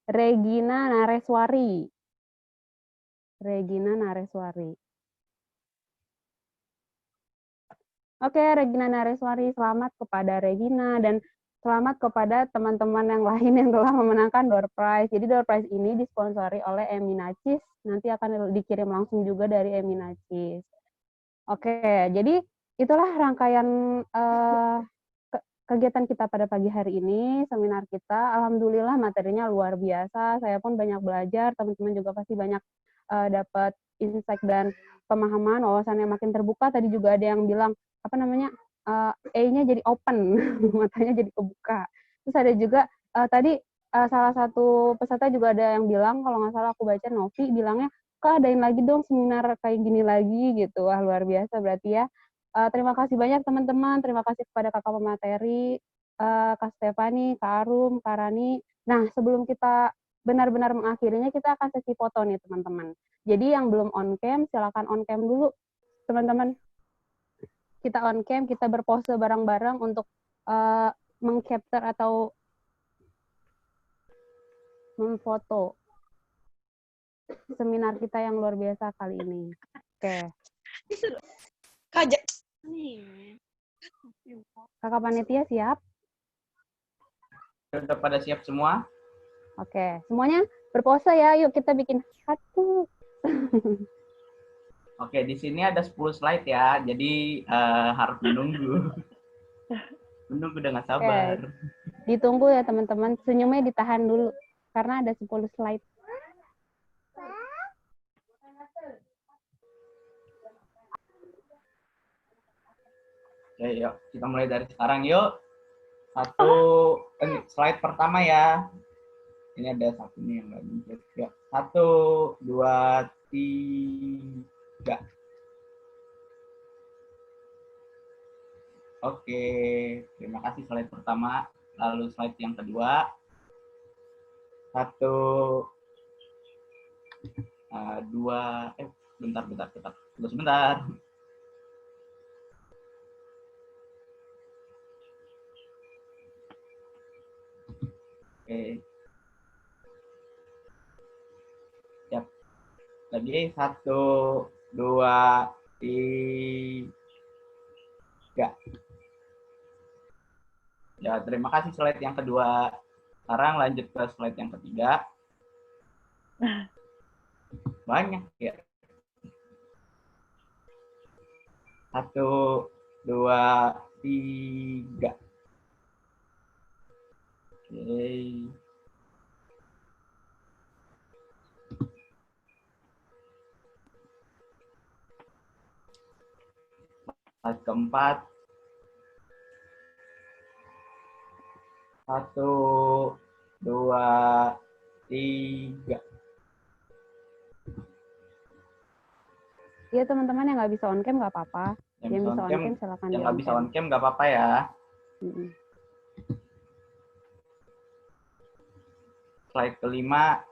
Speaker 4: Regina Nareswari. Oke, Regina Nareswari, selamat kepada Regina dan selamat kepada teman-teman yang lain yang telah memenangkan door prize. Jadi door prize ini disponsori oleh Eminacis, nanti akan dikirim langsung juga dari Eminacis. Oke, jadi itulah rangkaian kegiatan kita pada pagi hari ini, seminar kita. Alhamdulillah materinya luar biasa, saya pun banyak belajar, teman-teman juga pasti banyak dapat insight dan pemahaman, wawasannya makin terbuka. Tadi juga ada yang bilang, E-nya jadi open, matanya jadi kebuka. Terus ada juga tadi salah satu peserta juga ada yang bilang, kalau nggak salah aku baca, Novi bilangnya, Kak adain lagi dong seminar kayak gini lagi gitu. Wah luar biasa berarti ya. Terima kasih banyak teman-teman, terima kasih kepada kakak pemateri, Kak Stefani, Kak Arum, Kak Rani. Nah sebelum kita benar-benar mengakhirinya, kita akan sesi foto nih teman-teman. Jadi yang belum on cam, silakan on cam dulu teman-teman. Kita on cam, kita berpose bareng-bareng untuk meng-capture atau memfoto seminar kita yang luar biasa kali ini. Oke. Kakak panitia siap?
Speaker 8: Sudah pada siap semua?
Speaker 4: Oke, semuanya berpose ya. Yuk kita bikin satu.
Speaker 8: Oke, di sini ada 10 slide ya, jadi harus menunggu. Menunggu dengan sabar.
Speaker 4: Oke. Ditunggu ya teman-teman, senyumnya ditahan dulu, karena ada 10 slide.
Speaker 8: Oke, yuk kita mulai dari sekarang yuk. Slide pertama ya. Ini ada satu nih yang lagi. Yuk, 1, 2, 3. Oke, terima kasih slide pertama. Lalu slide yang kedua. 1, 2, bentar. Tunggu sebentar. Oke. Siap. Lagi 1, 2, 3. Ya, terima kasih slide yang kedua. Sekarang lanjut ke slide yang ketiga. Banyak ya. 1, 2, 3. Oke. Slide keempat. 1, 2, 3.
Speaker 4: Iya teman-teman yang nggak bisa on cam nggak apa-apa. Yang bisa on cam silakan.
Speaker 8: Yang nggak bisa on cam nggak apa-apa ya. Slide kelima.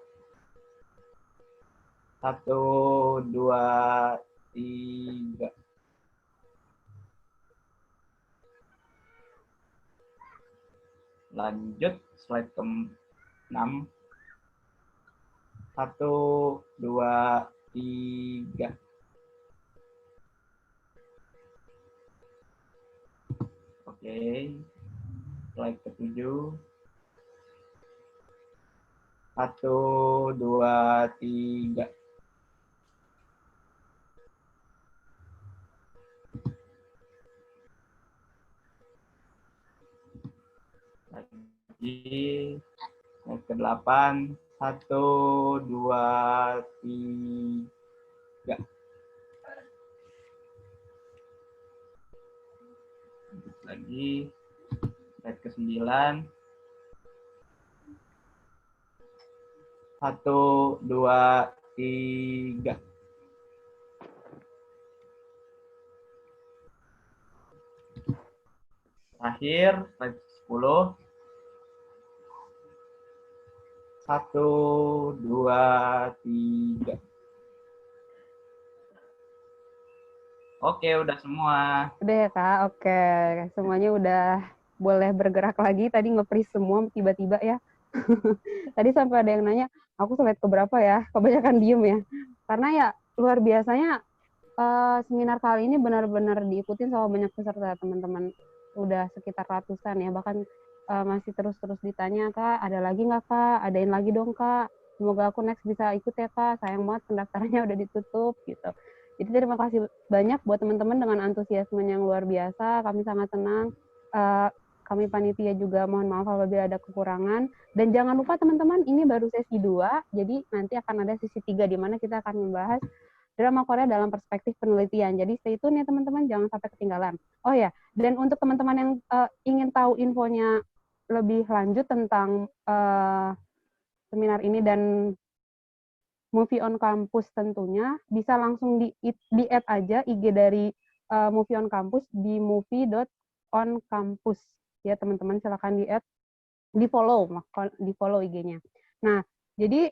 Speaker 8: 1, 2, 3. Lanjut slide ke-6. 1, 2, 3. Oke. Slide ke-7. 1, 2, 3. Lagi. Slide ke-8. 1, 2, 3. Lagi. Slide ke-9. 1, 2, 3. Terakhir, slide 10. 1, 2, 3. Oke, udah semua.
Speaker 4: Udah ya Kak, oke. Semuanya udah boleh bergerak lagi. Tadi nge-freeze semua tiba-tiba ya. Tadi sampai ada yang nanya, aku slide keberapa ya? Kebanyakan diem ya. Karena ya luar biasanya seminar kali ini benar-benar diikutin sama banyak peserta teman-teman. Udah sekitar ratusan ya. Bahkan masih terus-terus ditanya, Kak, ada lagi nggak Kak? Adain lagi dong Kak. Semoga aku next bisa ikut ya Kak. Sayang banget pendaftarannya udah ditutup gitu. Jadi terima kasih banyak buat teman-teman dengan antusiasme yang luar biasa. Kami sangat senang. Kami panitia juga mohon maaf apabila ada kekurangan. Dan jangan lupa teman-teman, ini baru sesi 2. Jadi nanti akan ada sesi 3 di mana kita akan membahas drama Korea dalam perspektif penelitian. Jadi stay tune ya teman-teman, jangan sampai ketinggalan. Oh ya, dan untuk teman-teman yang ingin tahu infonya lebih lanjut tentang seminar ini dan Movie on Campus tentunya bisa langsung di-add aja IG dari Movie on Campus di movie.oncampus ya teman-teman, silakan di-add, di-follow IG-nya. Nah, jadi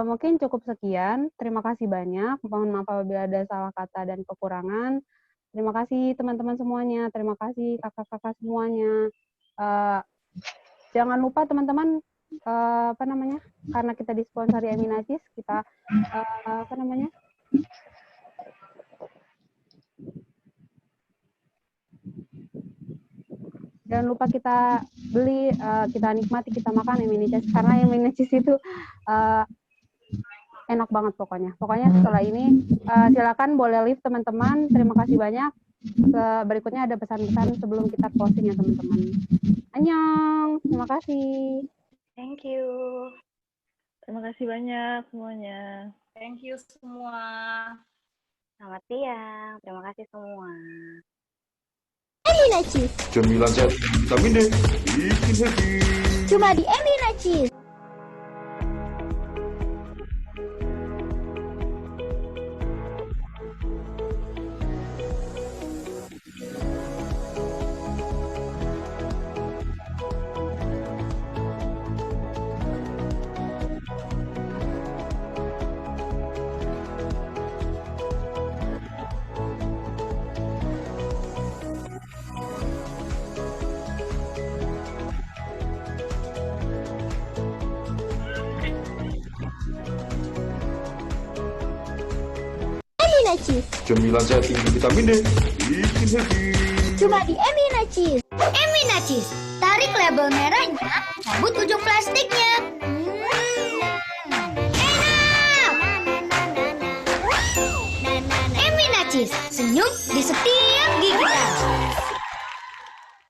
Speaker 4: mungkin cukup sekian. Terima kasih banyak. Mohon maaf apabila ada salah kata dan kekurangan. Terima kasih teman-teman semuanya. Terima kasih kakak-kakak semuanya. Jangan lupa teman-teman karena kita disponsori Eminacis, kita jangan lupa kita beli, kita nikmati, kita makan Eminacis, karena Eminacis itu enak banget pokoknya. Pokoknya setelah ini silakan boleh leave teman-teman. Terima kasih banyak. Berikutnya ada pesan-pesan sebelum kita closing ya teman-teman. Annyeong, terima kasih.
Speaker 1: Thank you.
Speaker 2: Terima kasih banyak semuanya.
Speaker 3: Thank you semua.
Speaker 1: Selamat siang. Terima kasih semua.
Speaker 9: Eminacis.
Speaker 10: Cemilan sehat vitamin D. Bikin happy.
Speaker 9: Cuma di Eminacis. Eminacis.
Speaker 10: Cemilan sehat tinggi vitamin D. Bikin happy.
Speaker 9: Cuma di Eminacis. Eminacis. Tarik label merahnya, cabut ujung plastiknya. Enak! Eminacis. Senyum di setiap gigitan.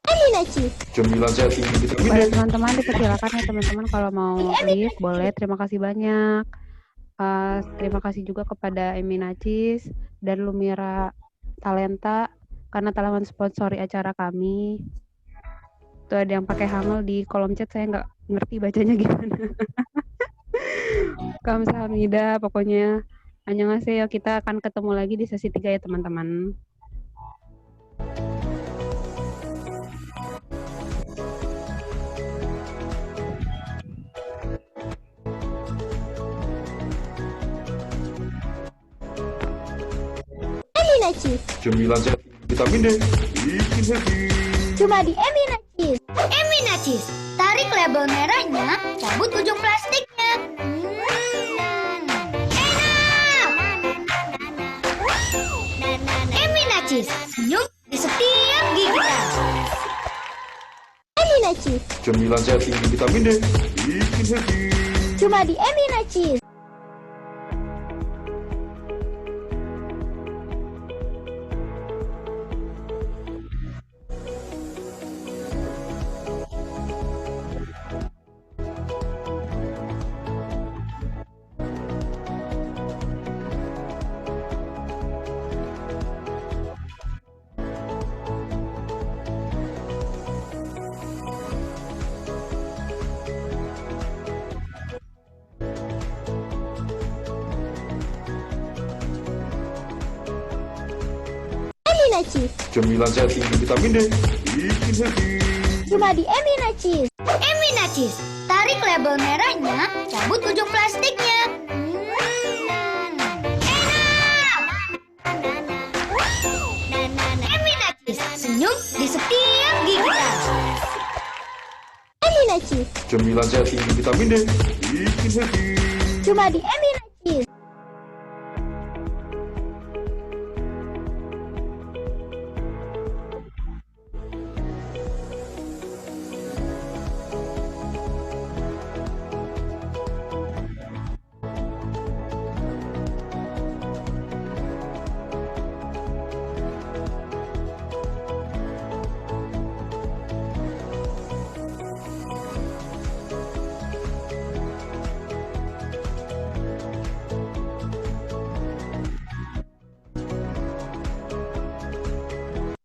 Speaker 9: Eminacis.
Speaker 10: Cemilan sehat tinggi vitamin D.
Speaker 4: Pada teman-teman dipersilakan ya teman-teman kalau mau leave boleh. Terima kasih banyak. Terima kasih juga kepada Eminacis dan Lumira Talenta karena telah mensponsori acara kami. Tuh ada yang pakai hamel di kolom chat, saya nggak ngerti bacanya gimana. Kamsahamnida, pokoknya annyeonghaseyo, kita akan ketemu lagi di sesi 3 ya teman-teman.
Speaker 9: Eminacis.
Speaker 10: Cemilan sehat vitamin D. Bikin happy.
Speaker 9: Cuma di Eminacis. Eminacis. Tarik label merahnya, cabut ujung plastiknya. Enak! Eminacis. Senyum di setiap gigitan. Eminacis.
Speaker 10: Cemilan sehat tinggi vitamin D. Bikin happy.
Speaker 9: Cuma di Emina Cheese. Emina Cheese.
Speaker 10: Cemilan sehat tinggi vitamin D, bikin happy.
Speaker 9: Cuma di Emina Cheese. Emina Cheese. Tarik label merahnya, cabut ujung plastiknya. Enak! Emina Cheese. Senyum di setiap gigitan. Emina Cheese.
Speaker 10: Cemilan sehat tinggi vitamin D, bikin happy.
Speaker 9: Cuma di Emina Cheese.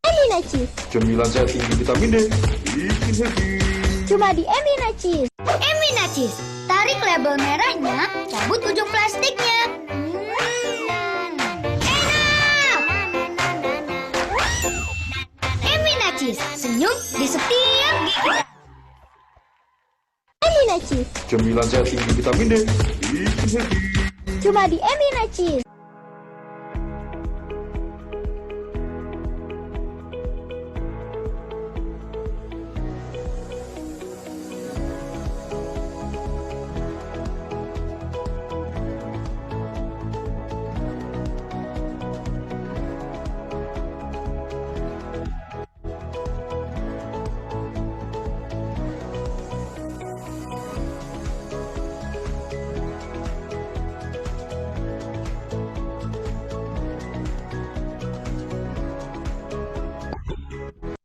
Speaker 9: Emina Cheese.
Speaker 10: Cemilan sehat tinggi vitamin D, bikin happy.
Speaker 9: Cuma di Emina Cheese. Emina Cheese. Tarik label merahnya, cabut ujung plastiknya. Enak! Emina Cheese. Senyum di setiap gigitan. Emina Cheese.
Speaker 10: Cemilan sehat tinggi vitamin D, bikin happy.
Speaker 9: Cuma di Emina Cheese.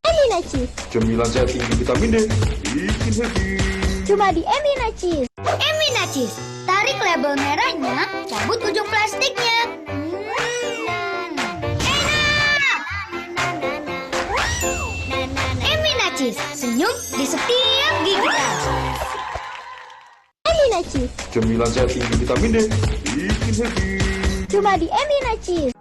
Speaker 9: Emina Cheese.
Speaker 10: Cemilan sehat tinggi vitamin D, bikin happy.
Speaker 9: Cuma di Emina Cheese. Emina Cheese. Tarik label merahnya, cabut ujung plastiknya. Enak! Emina Cheese. Senyum di setiap gigitan. Emina Cheese.
Speaker 10: Cemilan sehat tinggi vitamin D, bikin happy.
Speaker 9: Cuma di Emina Cheese.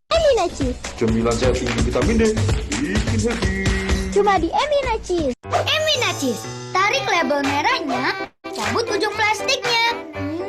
Speaker 9: Emina Cheese.
Speaker 10: Cemilan sehat tinggi vitamin D, bikin happy.
Speaker 9: Cuma di Emina Cheese. Emina Cheese. Tarik label merahnya, cabut ujung plastiknya. Enak!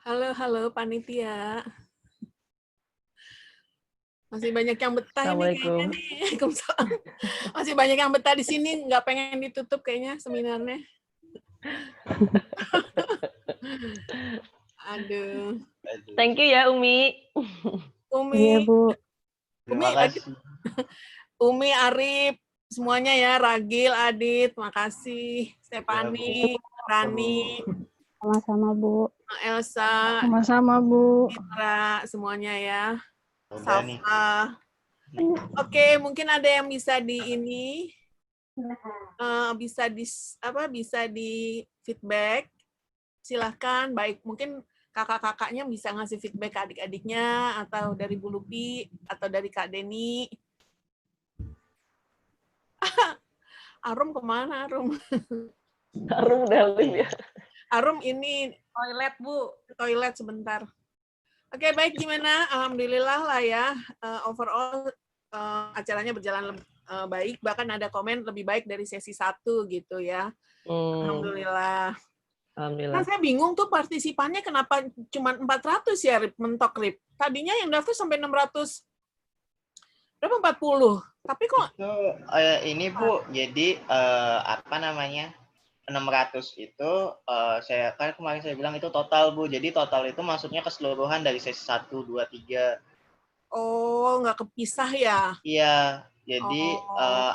Speaker 11: Halo panitia. Masih banyak yang betah ini kayaknya nih. Waalaikumsalam. Masih banyak yang betah di sini, nggak pengen ditutup kayaknya seminarnya. Aduh.
Speaker 6: Thank you ya Umi.
Speaker 4: Iya, Bu.
Speaker 11: Umi, Umi, Arif, semuanya ya, Ragil, Adit, makasih. Stefani, Rani,
Speaker 4: Sama-sama, Bu.
Speaker 11: Elsa,
Speaker 5: Sama-sama, Bu.
Speaker 11: Mitra, semuanya ya. Safa. Oke, mungkin ada yang bisa bisa di feedback. Silahkan, baik mungkin kakak-kakaknya bisa ngasih feedback ke adik-adiknya, atau dari Bu Lupi, atau dari Kak Deni. Arum kemana, Arum?
Speaker 6: Arum dalam ya.
Speaker 11: Arum ini
Speaker 3: Toilet, Bu.
Speaker 11: Toilet sebentar. Oke, baik, gimana? Alhamdulillah lah ya. Overall, acaranya berjalan baik. Bahkan ada komen lebih baik dari sesi 1 gitu ya. Alhamdulillah.
Speaker 6: Alhamdulillah.
Speaker 11: Nah, saya bingung tuh partisipannya kenapa cuma 400 ya, Rip, mentok, Rip. Tadinya yang daftar sampai 600, berapa, 40. Tapi kok...
Speaker 12: Itu, ini Bu, jadi apa namanya, 600 itu, saya kan kemarin saya bilang itu total Bu, jadi total itu maksudnya keseluruhan dari sesi 1, 2, 3.
Speaker 11: Oh, nggak kepisah ya?
Speaker 12: Iya, jadi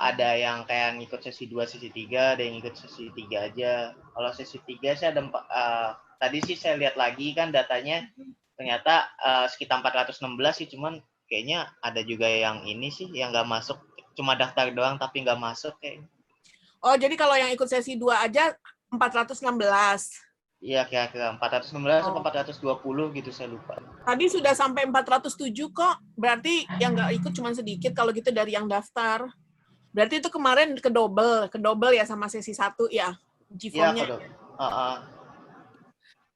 Speaker 12: ada yang kayak ngikut sesi 2, sesi 3, ada yang ikut sesi 3 aja. Kalau sesi 3 sih ada, tadi sih saya lihat lagi kan datanya, ternyata sekitar 416 sih, cuman kayaknya ada juga yang ini sih, yang nggak masuk, cuma daftar doang tapi nggak masuk kayaknya.
Speaker 11: Oh, jadi kalau yang ikut sesi 2 aja 416.
Speaker 12: Iya, kira-kira 416 atau 420 gitu, saya lupa.
Speaker 11: Tadi sudah sampai 407 kok. Berarti yang nggak ikut cuma sedikit kalau gitu dari yang daftar. Berarti itu kemarin ke double ya sama sesi 1 ya? G-form-nya.
Speaker 12: Iya,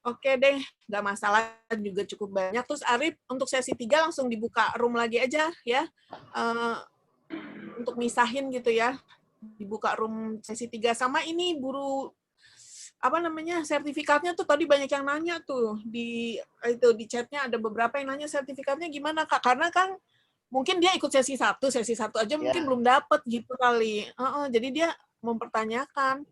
Speaker 11: Oke deh, nggak masalah, juga cukup banyak. Terus Arif, untuk sesi 3 langsung dibuka room lagi aja ya. Untuk misahin gitu ya. Dibuka room sesi 3 sama ini apa namanya, sertifikatnya tuh tadi banyak yang nanya tuh di chatnya, ada beberapa yang nanya sertifikatnya gimana Kak, karena kan mungkin dia ikut sesi 1 aja mungkin belum dapet gitu kali. Jadi dia mempertanyakan.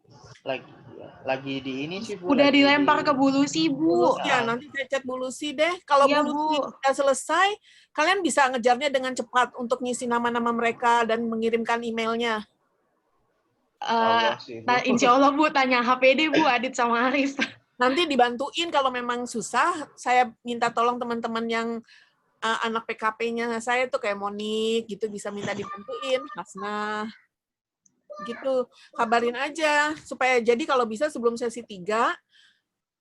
Speaker 12: Lagi di ini sih Bu.
Speaker 5: Udah dilempar ke Bu Lucy, Bu.
Speaker 11: Ya, nanti saya chat Bu Lucy deh. Kalau Bu Lucy udah selesai, kalian bisa ngejarnya dengan cepat untuk ngisi nama-nama mereka dan mengirimkan emailnya.
Speaker 5: Insya Allah Bu, tanya HPD Bu, Adit sama Arif.
Speaker 11: Nanti dibantuin kalau memang susah, saya minta tolong teman-teman yang anak PKP-nya saya tuh kayak Monik gitu, bisa minta dibantuin, Hasna. Gitu, kabarin aja supaya jadi kalau bisa sebelum sesi 3,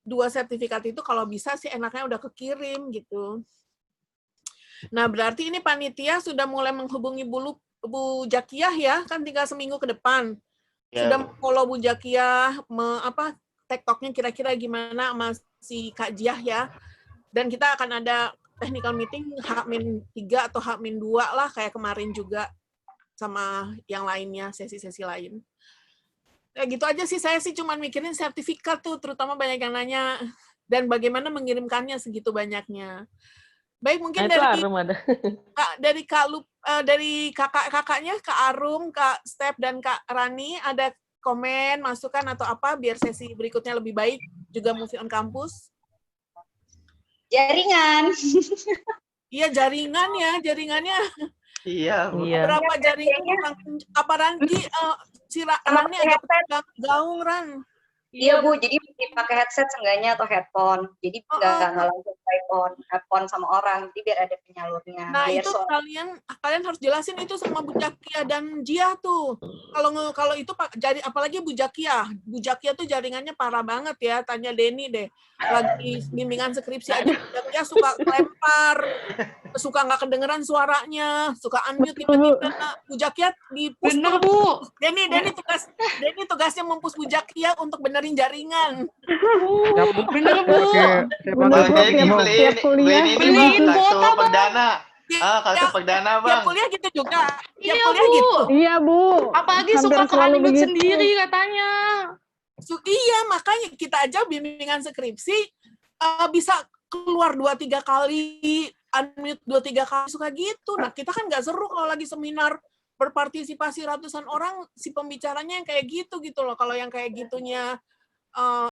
Speaker 11: 2 sertifikat itu kalau bisa sih enaknya udah kekirim gitu. Nah, berarti ini panitia sudah mulai menghubungi Bu Jakiyah ya, kan tinggal seminggu ke depan. Sudah follow Bu Jakiyah, TikTok-nya kira-kira gimana sama si Kak Jiah ya. Dan kita akan ada technical meeting H-3 atau H-2 lah kayak kemarin juga sama yang lainnya, sesi-sesi lain. Ya gitu aja sih, saya sih cuma mikirin sertifikat tuh, terutama banyak yang nanya dan bagaimana mengirimkannya segitu banyaknya. Baik, mungkin dari kakak-kakaknya, Kak Arum, Kak Step, dan Kak Rani, ada komen, masukan, atau apa, biar sesi berikutnya lebih baik, juga Movie on Campus?
Speaker 1: Jaringan.
Speaker 11: Iya, jaringannya.
Speaker 12: Iya.
Speaker 11: Berapa jaringan? Apa Ranji? Si Rani agak gaung, Ran.
Speaker 1: Iya Bu, jadi pakai headset seenggaknya atau headphone. Jadi nggak langsung headphone sama orang, jadi biar ada penyalurnya.
Speaker 11: Nah itu kalian harus jelasin itu sama Bu Jakia dan Jia tuh. Kalau itu jadi apalagi Bu Jakia tuh jaringannya parah banget ya. Tanya Denny deh. Lagi bimbingan skripsi aja Bu Jakia suka lempar, suka nggak kedengeran suaranya, suka unmute tiba-tiba. Bu Jakia di-push.
Speaker 5: Bener Bu.
Speaker 11: Denny tugasnya mempush Bu Jakia untuk benerin jaringan.
Speaker 5: Bener Bu.
Speaker 12: Beliin kuota perdana. Kartu perdana Bang.
Speaker 11: Tiap kuliah gitu juga.
Speaker 5: Iya Bu.
Speaker 2: Iya Bu.
Speaker 5: Apalagi suka kelanjut sendiri katanya.
Speaker 11: Iya, makanya kita aja bimbingan skripsi bisa keluar 2-3 kali, unmute 2-3 kali, suka gitu. Nah, kita kan nggak seru kalau lagi seminar berpartisipasi ratusan orang, si pembicaranya yang kayak gitu loh. Kalau yang kayak gitunya